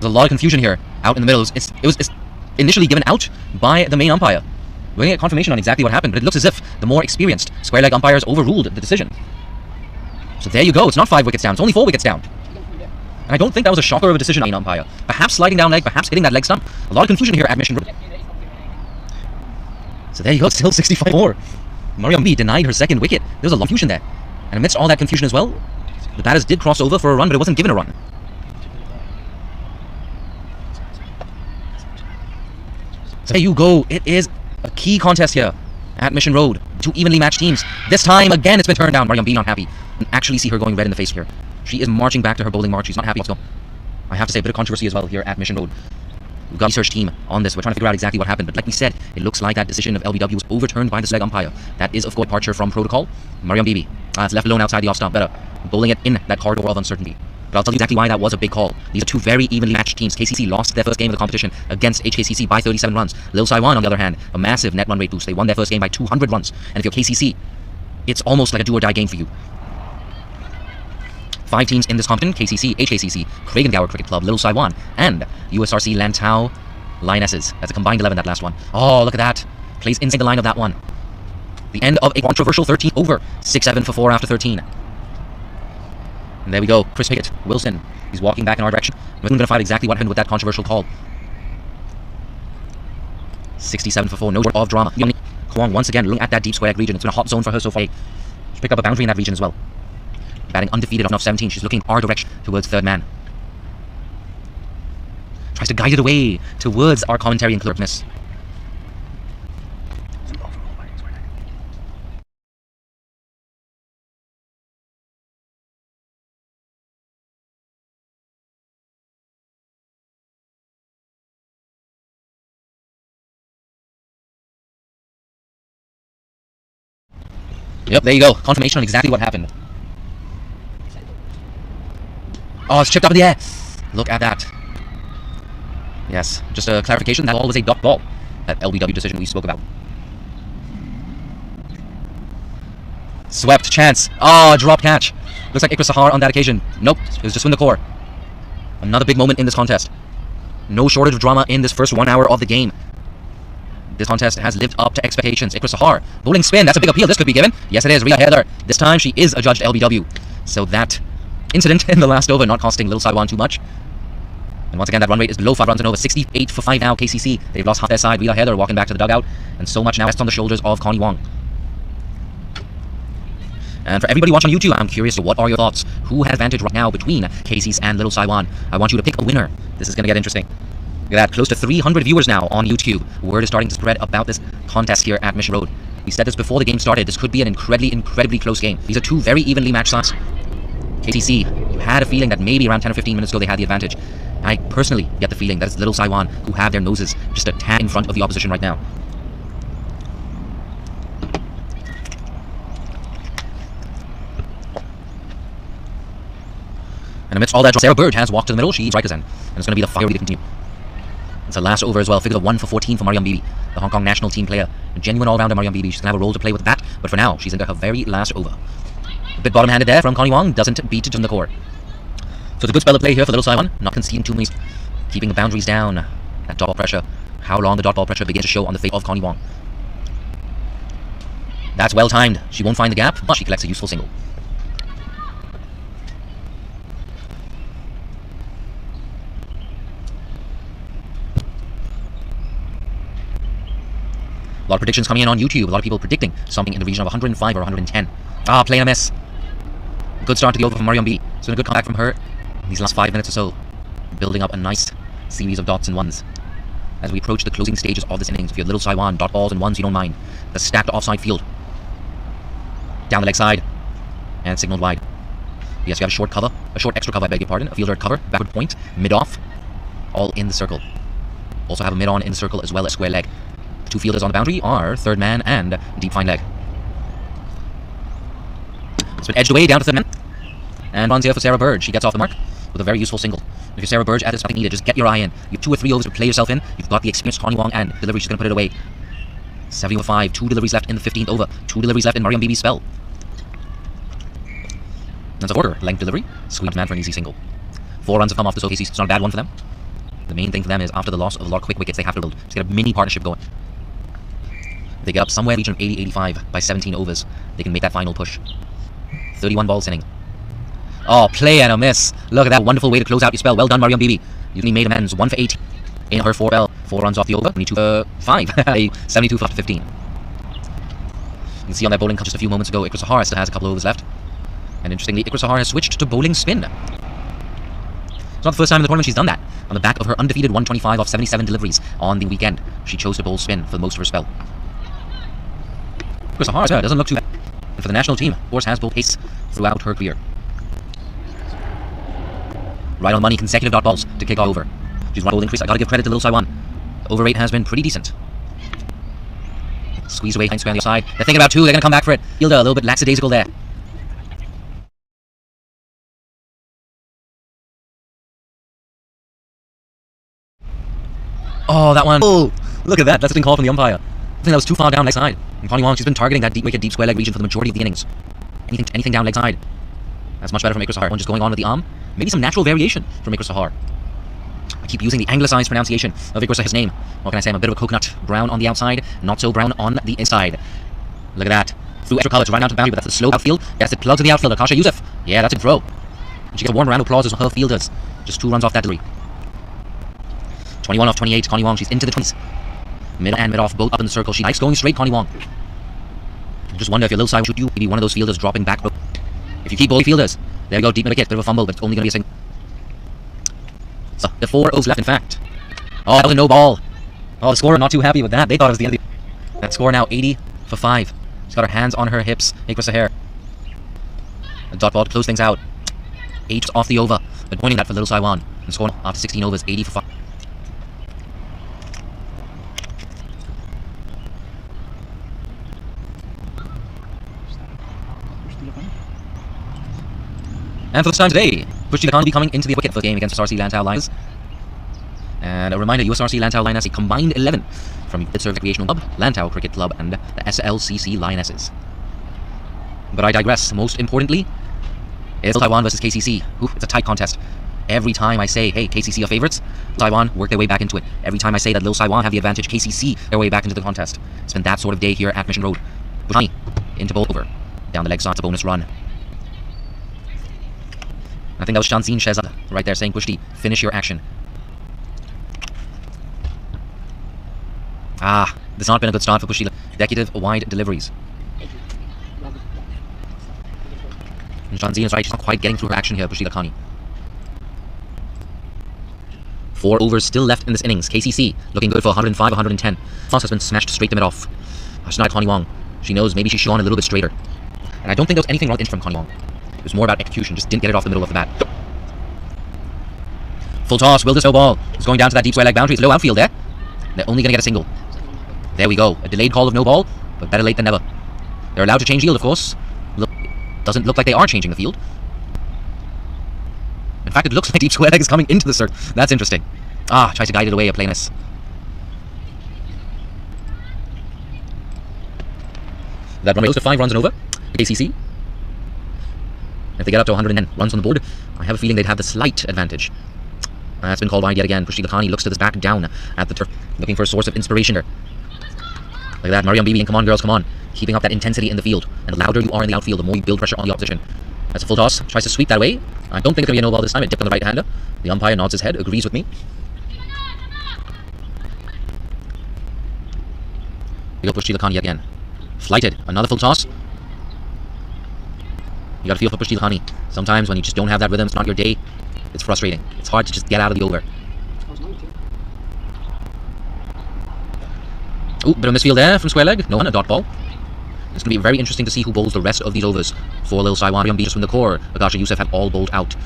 There's a lot of confusion here out in the middle. It was initially given out by the main umpire. We're going to get confirmation on exactly what happened, but it looks as if the more experienced square leg umpires overruled the decision. So there you go. It's not 5 wickets down. It's only 4 wickets down. And I don't think that was a shocker of a decision on the main umpire. Perhaps sliding down leg, perhaps hitting that leg stump. A lot of confusion here at Mission Road. So there you go. Still 65-4. Mariam B denied her second wicket. There was a lot of confusion there. And amidst all that confusion as well, the batters did cross over for a run, but it wasn't given a run. So there you go. It is a key contest here at Mission Road. 2 evenly matched teams. This time, again, it's been turned down. Mariam B not happy. You can actually see her going red in the face here. She is marching back to her bowling march. She's not happy. Let's go. I have to say, a bit of controversy as well here at Mission Road. We've got a research team on this. We're trying to figure out exactly what happened. But like we said, it looks like that decision of LBW was overturned by the leg umpire. That is, of course, departure from protocol. Mariam Bibi. It's left alone outside the off stump. Better bowling it in that corridor of uncertainty. But I'll tell you exactly why that was a big call. These are 2 very evenly matched teams. KCC lost their first game of the competition against HKCC by 37 runs. Lil Saiwan, on the other hand, a massive net run rate boost. They won their first game by 200 runs. And if you're KCC, it's almost like a do-or-die game for you. 5 teams in this competition: KCC, HKCC, Craigengower Cricket Club, Lil Saiwan, and USRC Lantau Lionesses. That's a combined 11, that last one. Oh, look at that. Plays inside the line of that one. The end of a controversial 13 over. 6-7 for 4 after 13. And there we go. Chris Pickett, Wilson. He's walking back in our direction. We're going to find exactly what happened with that controversial call. 67 for 4. No short of drama. Kwong once again looking at that deep square leg region. It's been a hot zone for her so far. She's picked up a boundary in that region as well. Batting undefeated off 17. She's looking our direction towards third man. Tries to guide it away towards our commentary and clerkness. Yep, there you go. Confirmation on exactly what happened. Oh, it's chipped up in the air. Look at that. Yes, just a clarification. That ball was a dot ball. That LBW decision we spoke about. Swept. Chance. Oh, drop catch. Looks like Ikra Sahar on that occasion. Nope, it was just win the core. Another big moment in this contest. No shortage of drama in this first 1 hour of the game. This contest has lived up to expectations. Ikra Sahar, bowling spin. That's a big appeal. This could be given. Yes, it is. Rhea Heather. This time she is adjudged LBW. So that incident in the last over not costing Lil Saiwan too much. And once again, that run rate is below 5 runs and over. 68 for 5 now. KCC. They've lost half their side. Rhea Heather walking back to the dugout. And so much now rests on the shoulders of Connie Wong. And for everybody watching on YouTube, I'm curious, what are your thoughts? Who has advantage right now between KCC and Lil Saiwan? I want you to pick a winner. This is going to get interesting. Look at that, close to 300 viewers now on YouTube. Word is starting to spread about this contest here at Mission Road. We said this before the game started. This could be an incredibly close game. These are 2 very evenly matched sides. KCC, you had a feeling that maybe around 10 or 15 minutes ago they had the advantage. I personally get the feeling that it's Lil Saiwan who have their noses just a tad in front of the opposition right now. And amidst all that, Sarah Bird has walked to the middle. She's strikers in. And it's going to be the fire to continue. It's a last over as well. Figure of 1 for 14 for Mariam Bibi, the Hong Kong national team player. A genuine all-rounder Mariam Bibi. She's going to have a role to play with the bat. But for now, she's into her very last over. A bit bottom-handed there from Connie Wong. Doesn't beat it in the core. So it's a good spell of play here for Lil Saiwan. Not conceding too many. Keeping the boundaries down. That dot ball pressure. How long the dot ball pressure begins to show on the face of Connie Wong. That's well timed. She won't find the gap, but she collects a useful single. A lot of predictions coming in on YouTube. A lot of people predicting something in the region of 105 or 110. Playing a miss. Good start to the over from Mariam B. It's been a good comeback from her in these last 5 minutes or so. Building up a nice series of dots and ones. As we approach the closing stages of this innings, if you're Lil Saiwan, dot balls and ones you don't mind. The stacked offside field. Down the leg side. And signaled wide. Yes, you have a short cover. A short extra cover, I beg your pardon. A fielder at cover. Backward point. Mid-off. all in the circle. Also have a mid-on in the circle as well as square leg. The two fielders on the boundary are third man and deep fine leg. It's been edged away down to third man. And runs here for Sarah Burge. She gets off the mark with a very useful single. If you're Sarah Burge at this, nothing needed. Just get your eye in. You have 2 or 3 overs to play yourself in. You've got the experienced Connie Wong and delivery. She's going to put it away. 70 over 5. 2 deliveries left in the 15th over. 2 deliveries left in Mariam Bibi's spell. That's a quarter length delivery. Squeezed man for an easy single. 4 runs have come off this OKC. It's not a bad one for them. The main thing for them is after the loss of a lot of quick wickets, they have to build. Just get a mini partnership going. They get up somewhere in the region of 80-85 by 17 overs. They can make that final push. 31 balls inning. Oh, play and a miss. Look at that wonderful way to close out your spell. Well done, Mariam Bibi. You only made amends. 1 for 8 in her 4 bell. 4 runs off the over. 22 for 5. 72 for 15. You can see on that bowling cut just a few moments ago, Ikra Sahar still has a couple of overs left. And interestingly, Ikra Sahar has switched to bowling spin. It's not the first time in the tournament she's done that. On the back of her undefeated 125 off 77 deliveries on the weekend, she chose to bowl spin for most of her spell. Ikra Sahar doesn't look too bad. And for the national team, of course, has bowled pace throughout her career. Right on money, consecutive dot balls to kick over. She's run a bold increase. I gotta give credit to little Saiwan. Over rate has been pretty decent. Squeeze away, square on the outside. They're thinking about 2, they're gonna come back for it. Fielder a little bit lackadaisical there. Oh, that one. Oh, look at that. That's been called from the umpire. I think that was too far down leg side. And Connie Wong, she's been targeting that deep wicket, deep square leg region for the majority of the innings. Anything down leg side. That's much better from Ikra Sahar. One just going on with the arm. Maybe some natural variation from Ikra Sahar. I keep using the anglicized pronunciation of Ikra Sahar's name. What can I say? I'm a bit of a coconut. Brown on the outside, not so brown on the inside. Look at that. Through extra colour to run down to the boundary, but that's a slow outfield. Yes, it plugs in the outfielder. Kasha Youssef. Yeah, that's a throw. And she gets a warm round of applause as her fielders. Just 2 runs off that delivery. 21 off 28. Connie Wong, she's into the 20s. Mid and mid off, both up in the circle. She likes going straight, Connie Wong. I just wonder if your little side should you be one of those fielders dropping back. If you keep bowling fielders, there we go, deep in the wicket, bit of a fumble, but it's only going to be a single. So, the 4 overs left, in fact. Oh, that was a no ball. Oh, the scorer not too happy with that. They thought it was the end of the... That score now 80 for 5. She's got her hands on her hips. Ikra Sahar. A dot ball to close things out. 8 off the over, but pointing that for little Saiwan. And scoring after 16 overs, 80 for 5. And for the time today, Pushti Khan will be coming into the wicket for the game against SRC Lantau Lioness. And a reminder, USRC Lantau Lioness, a combined 11 from the Serve Recreational Club, Lantau Cricket Club, and the SLCC Lionesses. But I digress. Most importantly, it's Taiwan versus KCC. Ooh, it's a tight contest. Every time I say, hey, KCC are favourites, Taiwan work their way back into it. Every time I say that Lil Taiwan have the advantage, KCC their way back into the contest. It's been that sort of day here at Mission Road. Bushani into bowl over. Down the leg side, it's a bonus run. I think that was Shanzeen Shehzad right there saying, Pushti, finish your action. Ah, this has not been a good start for Pushti. Executive wide deliveries. And Shanzeen is right, she's not quite getting through her action here, Pushti Lakhani. 4 overs still left in this innings. KCC looking good for 105, 110. Foss has been smashed straight to mid-off. She's not Connie Wong. She knows maybe she should go on a little bit straighter. And I don't think there was anything wrong with from Connie Wong. It was more about execution, just didn't get it off the middle of the bat. Full toss, will this no ball? It's going down to that deep square leg boundary. It's low outfield there. They're only going to get a single. There we go. A delayed call of no ball, but better late than never. They're allowed to change field, of course. Look, doesn't look like they are changing the field. In fact, it looks like deep square leg is coming into the circle. That's interesting. Ah, tries to guide it away, a plainness. That run goes to 5 runs and over. KCC. If they get up to 110 runs on the board, I have a feeling they'd have the slight advantage. That's been called wide yet again. Pushti Lakhani looks to this back down at the turf, looking for a source of inspiration here. Look at that, Mariam Bibi, and come on girls, come on. Keeping up that intensity in the field. And the louder you are in the outfield, the more you build pressure on the opposition. That's a full toss, tries to sweep that away. I don't think it's going to be a no ball this time. It dipped on the right-hander. The umpire nods his head, agrees with me. We go Pushti Lakhani again. Flighted, another full toss. You gotta feel for Pushti Lakhani. Sometimes when you just don't have that rhythm, it's not your day, it's frustrating. It's hard to just get out of the over. Ooh, bit of misfield there from square leg. No one, a dot ball. It's going to be very interesting to see who bowls the rest of these overs. For Lil Saiwan, just from the core. Ageas Youssef have all bowled out.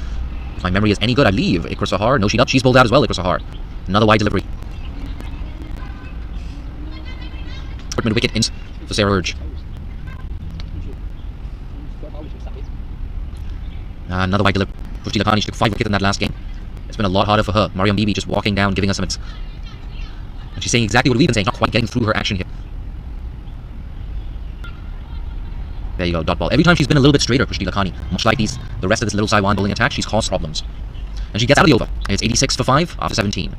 If my memory is any good, I leave Ikra Sahar. No, she's not. She's bowled out as well, Ikra Sahar. Another wide delivery. Mid wicket in for Sarah Urge. Another wide delivery. Pushti Lakhani, she took 5 wickets in that last game. It's been a lot harder for her. Mariam Bibi just walking down, giving us some hits. And she's saying exactly what we've been saying, not quite getting through her action here. There you go, dot ball. Every time she's been a little bit straighter, Pushti Lakhani. Much like the rest of this little Saiwan bowling attack, she's caused problems. And she gets out of the over. It's 86 for 5 after 17.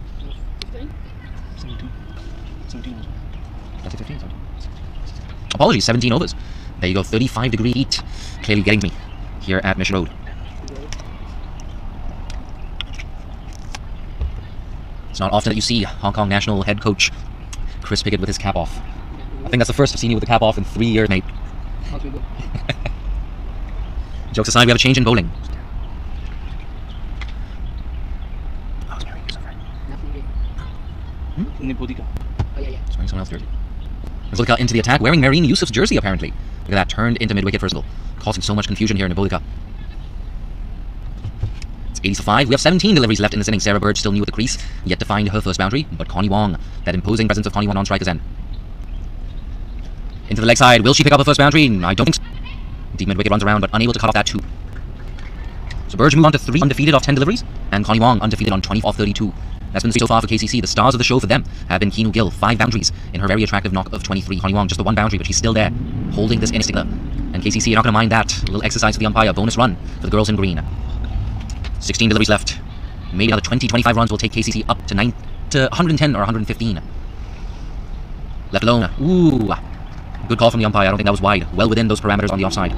17. Apologies, 17 overs. There you go, 35-degree heat. Clearly getting me here at Mission Road. It's not often that you see Hong Kong national head coach Chris Pickett with his cap off. I think that's the first I've seen you with the cap off in 3 years, mate. Jokes aside, we have a change in bowling. Someone else jersey. Nibulika into the attack, wearing Marine Yusuf's jersey apparently. Look at that, turned into mid-wicket first of all, causing so much confusion here in Nibulika. It's 80 for 5. We have 17 deliveries left in this inning. Sarah Bird still new at the crease, yet to find her first boundary, but Connie Wong, that imposing presence of Connie Wong on striker's end. Into the leg side, will she pick up her first boundary? I don't think so. Deep mid-wicket runs around, but unable to cut off that too. So Burge moved on to 3 undefeated off 10 deliveries, and Connie Wong undefeated on 20 off 32. That's been so far for KCC. The stars of the show for them have been Keanu Gill, 5 boundaries in her very attractive knock of 23. Connie Wong, just the 1 boundary, but she's still there, holding this inning. And KCC, you're not going to mind that. A little exercise for the umpire. Bonus run for the girls in green. 16 deliveries left. Maybe another 20-25 runs will take KCC up to 110 or 115. Left alone. Ooh. Good call from the umpire. I don't think that was wide. Well within those parameters on the offside.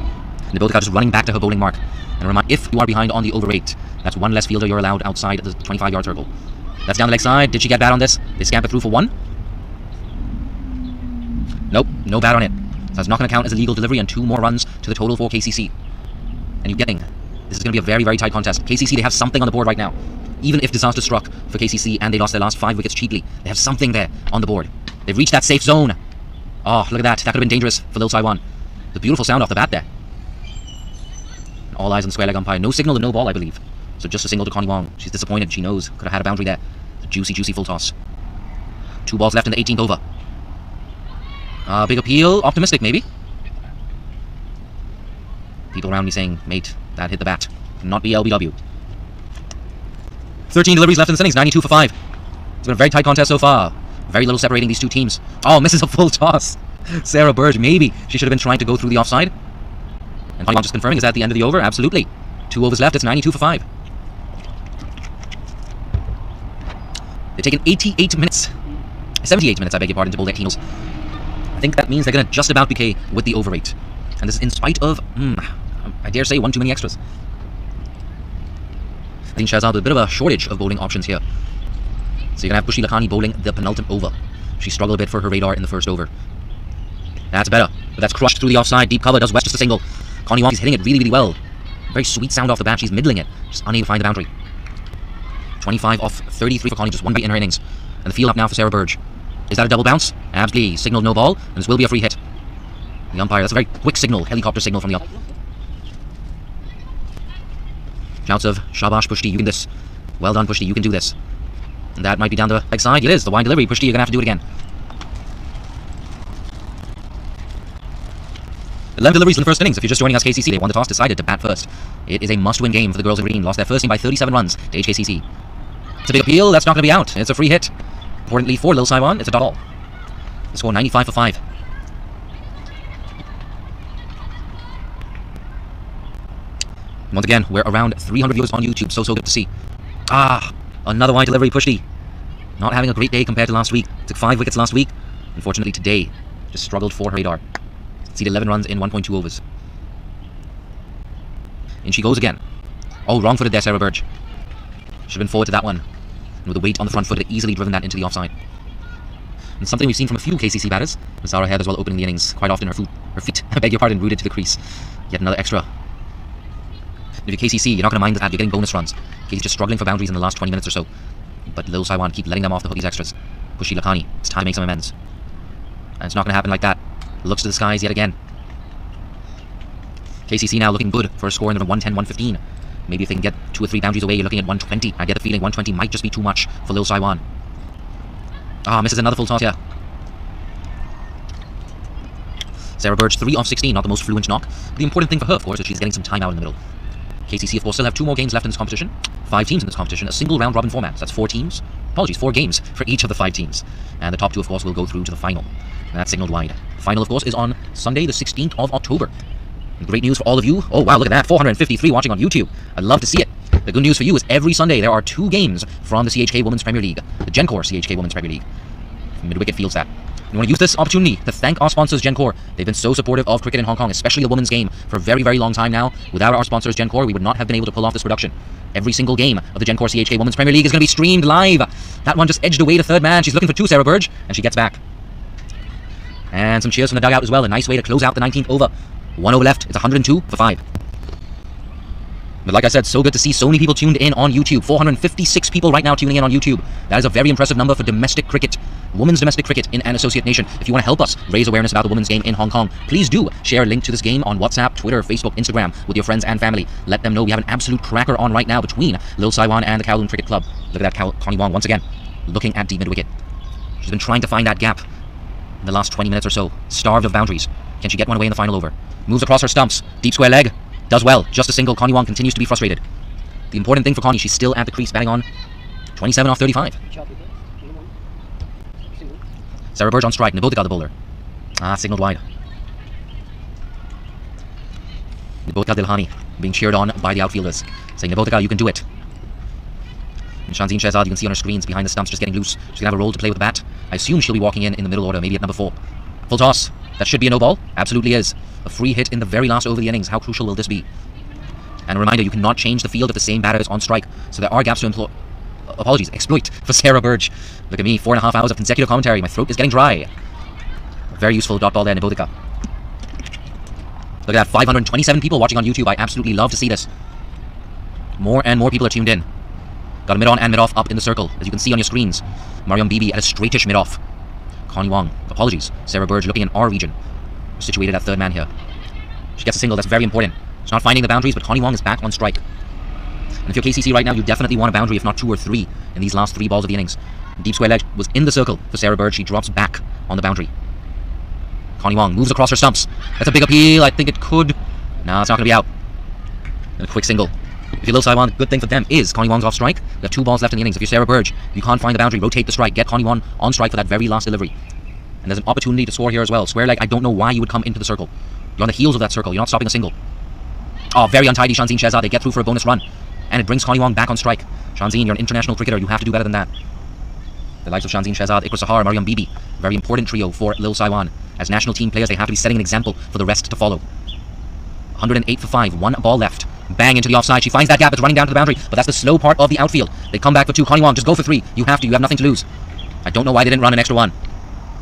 Nibulika just running back to her bowling mark. And remind, if you are behind on the over 8, that's 1 less fielder you're allowed outside the 25-yard circle. That's down the leg side. Did she get bat on this? They scamper through for 1. Nope, no bat on it. So that's not going to count as a legal delivery, and 2 more runs to the total for KCC. And you're getting, this is going to be a very, very tight contest. KCC, they have something on the board right now. Even if disaster struck for KCC and they lost their last 5 wickets cheaply, they have something there on the board. They've reached that safe zone. Oh, look at that. That could have been dangerous for Lil Saiwan. The beautiful sound off the bat there. All eyes on the square leg umpire. No signal and no ball, I believe. So just a single to Connie Wong. She's disappointed. She knows. Could have had a boundary there. It's a juicy, juicy full toss. 2 balls left in the 18th over. Big appeal. Optimistic, maybe. People around me saying, mate, that hit the bat. Not be LBW. 13 deliveries left in the innings. 92 for 5. It's been a very tight contest so far. Very little separating these 2 teams. Oh, misses a full toss. Sarah Burge, maybe she should have been trying to go through the offside. And Connie Wong just confirming, is that the end of the over? Absolutely. 2 overs left. It's 92 for 5. They've taken 78 minutes, I beg your pardon, to bowl their keynotes. I think that means they're going to just about PK with the over 8. And this is in spite of, I dare say, 1 too many extras. I think Shahzad with a bit of a shortage of bowling options here. So you're going to have Pushti Lakhani bowling the penultimate over. She struggled a bit for her radar in the first over. That's better, but that's crushed through the offside. Deep cover, does West just a single. Connie Wong is hitting it really, really well. Very sweet sound off the bat. She's middling it, just unable to find the boundary. 25 off 33 for Connie, just 1 beat in her innings. And the field up now for Sarah Burge. Is that a double bounce? Absolutely. Signaled no ball, and this will be a free hit. The umpire, that's a very quick signal, helicopter signal from the umpire. Shouts of Shabash Pushti, you can do this. Well done Pushti, you can do this. And that might be down the leg side. It is, the wide delivery. Pushti, you're going to have to do it again. 11 deliveries in the first innings. If you're just joining us, KCC, they won the toss, decided to bat first. It is a must-win game for the girls in green. Lost their first game by 37 runs to HKCC. It's a big appeal. That's not going to be out. It's a free hit. Importantly for Lil Saiwan, it's a dot all. The score 95 for 5. Once again, we're around 300 viewers on YouTube. So good to see. Another wide delivery. Pushti. Not having a great day compared to last week. Took 5 wickets last week. Unfortunately today, just struggled for her radar. Conceded 11 runs in 1.2 overs. In she goes again. Oh, wrong-footed there, Sarah Burge. Should have been forward to that one. And with the weight on the front foot, it easily driven that into the offside. And something we've seen from a few KCC batters. Zara Head as well opening the innings. Quite often her feet, I beg your pardon, rooted to the crease. Yet another extra. If you're KCC, you're not going to mind that. You're getting bonus runs. KCC just struggling for boundaries in the last 20 minutes or so. But Lil Saiwan keep letting them off the hook, these extras. Pushti Lakhani, it's time to make some amends. And it's not going to happen like that. Looks to the skies yet again. KCC now looking good for a score in the 110-115. Maybe if they can get 2 or 3 boundaries away, you're looking at 120. I get the feeling 120 might just be too much for Lil Saiwan. Misses another full toss here. Sarah Burge, 3 off 16, not the most fluent knock. But the important thing for her, of course, is she's getting some time out in the middle. KCC, of course, still have 2 more games left in this competition. 5 teams in this competition, a single round-robin format. That's 4 teams. Apologies, 4 games for each of the 5 teams. And the top 2, of course, will go through to the final. And that's signaled wide. Final, of course, is on Sunday, the 16th of October. And great news for all of you. Oh, wow, look at that. 453 watching on YouTube. I'd love to see it. The good news for you is every Sunday there are 2 games from the CHK Women's Premier League. The Gencor CHK Women's Premier League. Mid-wicket fields that. We want to use this opportunity to thank our sponsors, Gencor. They've been so supportive of cricket in Hong Kong, especially the women's game, for a very, very long time now. Without our sponsors, Gencor, we would not have been able to pull off this production. Every single game of the Gencor CHK Women's Premier League is going to be streamed live. That one just edged away to third man. She's looking for 2, Sarah Burge, and she gets back. And some cheers from the dugout as well. A nice way to close out the 19th over. 1 over left. It's 102 for 5. But like I said, so good to see so many people tuned in on YouTube. 456 people right now tuning in on YouTube. That is a very impressive number for domestic cricket. Women's domestic cricket in an associate nation. If you want to help us raise awareness about the women's game in Hong Kong, please do share a link to this game on WhatsApp, Twitter, Facebook, Instagram with your friends and family. Let them know we have an absolute cracker on right now between Lil Saiwan and the Kowloon Cricket Club. Look at that, Connie Wong once again looking at deep mid-wicket. She's been trying to find that gap in the last 20 minutes or so. Starved of boundaries. Can she get one away in the final over? Moves across her stumps. Deep square leg. Does well. Just a single. Connie Wong continues to be frustrated. The important thing for Connie, she's still at the crease batting on 27 off 35. Sarah Burge on strike. Nibotika the bowler. Signaled wide. Nibotika Dilhani being cheered on by the outfielders, saying, Nibotika, you can do it. And Shanzeen Shehzad, you can see on her screens behind the stumps just getting loose. She's going to have a role to play with the bat. I assume she'll be walking in the middle order, maybe at number 4. Full toss. That should be a no ball. Absolutely is. A free hit in the very last over of the innings. How crucial will this be? And a reminder, you cannot change the field if the same batter is on strike. So there are gaps to exploit for Sarah Burge. Look at me, 4.5 hours of consecutive commentary. My throat is getting dry. Very useful dot ball there, Nibotika. Look at that, 527 people watching on YouTube. I absolutely love to see this. More and more people are tuned in. Got a mid-on and mid-off up in the circle, as you can see on your screens. Mariam Bibi at a straightish mid-off. Connie Wong, apologies. Sarah Burge looking in our region. We're situated at third man here. She gets a single, that's very important. She's not finding the boundaries, but Connie Wong is back on strike. And if you're KCC right now, you definitely want a boundary, if not 2 or 3, in these last 3 balls of the innings. Deep square leg was in the circle for Sarah Burge. She drops back on the boundary. Connie Wong moves across her stumps. That's a big appeal. I think it could. No, it's not going to be out. And a quick single. If you're Lil Saiwan, the good thing for them is Connie Wong's off strike. We have 2 balls left in the innings. If you're Sarah Burge, you can't find the boundary. Rotate the strike. Get Connie Wong on strike for that very last delivery. And there's an opportunity to score here as well. Square leg, I don't know why you would come into the circle. You're on the heels of that circle. You're not stopping a single. Oh, very untidy, Shanzeen Shehzad. They get through for a bonus run. And it brings Connie Wong back on strike. Shanzeen, you're an international cricketer. You have to do better than that. The likes of Shanzeen Shehzad, Ikra Sahar, Mariam Bibi. Very important trio for Lil Saiwan. As national team players, they have to be setting an example for the rest to follow. 108 for 5. 1 ball left. Bang into the offside. She finds that gap. It's running down to the boundary. But that's the slow part of the outfield. They come back for 2. Connie Wong, just go for 3. You have to. You have nothing to lose. I don't know why they didn't run an extra 1.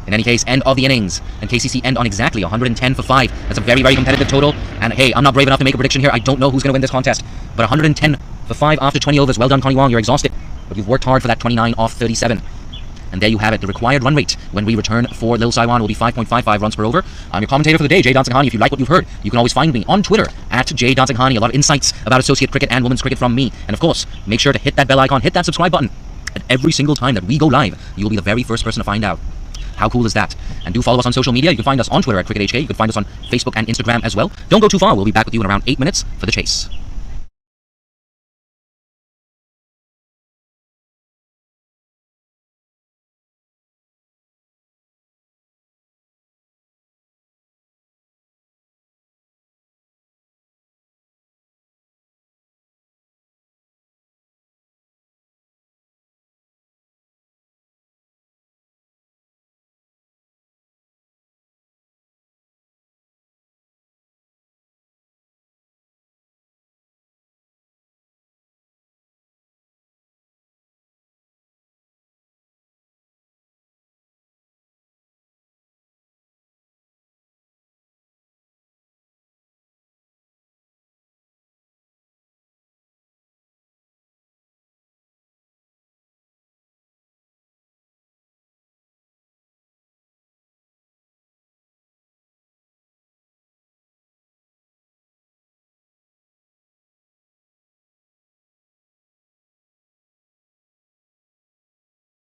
In any case, end of the innings. And KCC end on exactly 110 for 5. That's a very, very competitive total. And hey, I'm not brave enough to make a prediction here. I don't know who's going to win this contest. But 110 for 5 after 20 overs. Well done, Connie Wong. You're exhausted. But you've worked hard for that 29 off 37. And there you have it. The required run rate when we return for Lil Saiwan will be 5.55 runs per over. I'm your commentator for the day, Jay Dansinghani. If you like what you've heard, you can always find me on Twitter at Jay Dansinghani. A lot of insights about associate cricket and women's cricket from me. And of course, make sure to hit that bell icon, hit that subscribe button. And every single time that we go live, you'll be the very first person to find out. How cool is that? And do follow us on social media. You can find us on Twitter at CricketHK. You can find us on Facebook and Instagram as well. Don't go too far. We'll be back with you in around 8 minutes for the chase.